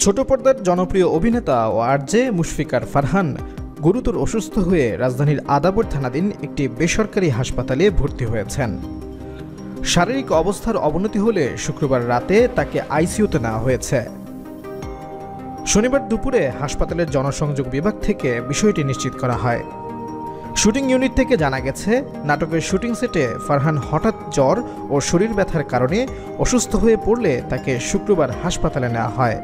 ছোট পর্দার জনপ্রিয় অভিনেতা ও আরজে মুশফিকার ফারহান গুরুতর অসুস্থ হয়ে রাজধানীর আদাবর থানাধীন একটি বেসরকারি হাসপাতালে ভর্তি হয়েছেন। শারীরিক অবস্থার অবনতি হলে শুক্রবার রাতে তাকে আইসিইউতে নেওয়া হয়েছে। শনিবার দুপুরে হাসপাতালের জনসংযোগ বিভাগ থেকে বিষয়টি নিশ্চিত করা হয়। শুটিং ইউনিট থেকে জানা গেছে, নাটকের শুটিং সেটে ফারহান হঠাৎ জ্বর ও শরীর ব্যথার কারণে অসুস্থ হয়ে পড়লে তাকে শুক্রবার হাসপাতালে নেওয়া হয়।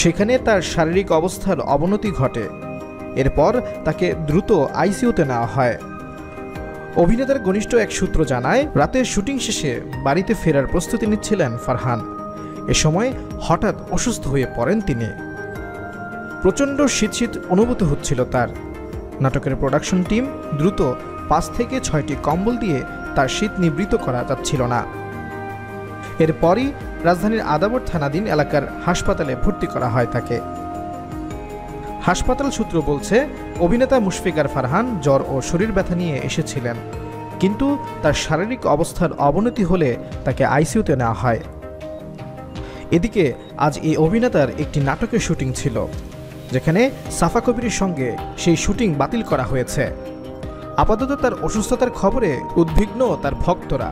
সেখানে তার শারীরিক অবস্থার অবনতি ঘটে। এরপর তাকে দ্রুত আইসিইউতে নেওয়া হয়। অভিনেতার ঘনিষ্ঠ এক সূত্র জানায়, রাতে শুটিং শেষে বাড়িতে ফেরার প্রস্তুতি নিচ্ছিলেন ফারহান। এ সময় হঠাৎ অসুস্থ হয়ে পড়েন তিনি। প্রচণ্ড শীত অনুভূত হচ্ছিল তার। নাটকের প্রোডাকশন টিম দ্রুত ৫ থেকে ৬টি কম্বল দিয়ে তার শীত নিবৃত করা যাচ্ছিল না। এরপরই রাজধানীর আদাবর থানাধীন এলাকার হাসপাতালে ভর্তি করা হয় তাকে। হাসপাতাল সূত্র বলছে, অভিনেতা মুশফিকার ফারহান জ্বর ও শরীর ব্যথা নিয়ে এসেছিলেন, কিন্তু তার শারীরিক অবস্থার অবনতি হলে তাকে আইসিইউতে নেওয়া হয়। এদিকে আজ এই অভিনেতার একটি নাটকের শুটিং ছিল, যেখানে সাফা কবিরের সঙ্গে সেই শুটিং বাতিল করা হয়েছে। আপাতত তার অসুস্থতার খবরে উদ্বিগ্ন তার ভক্তরা।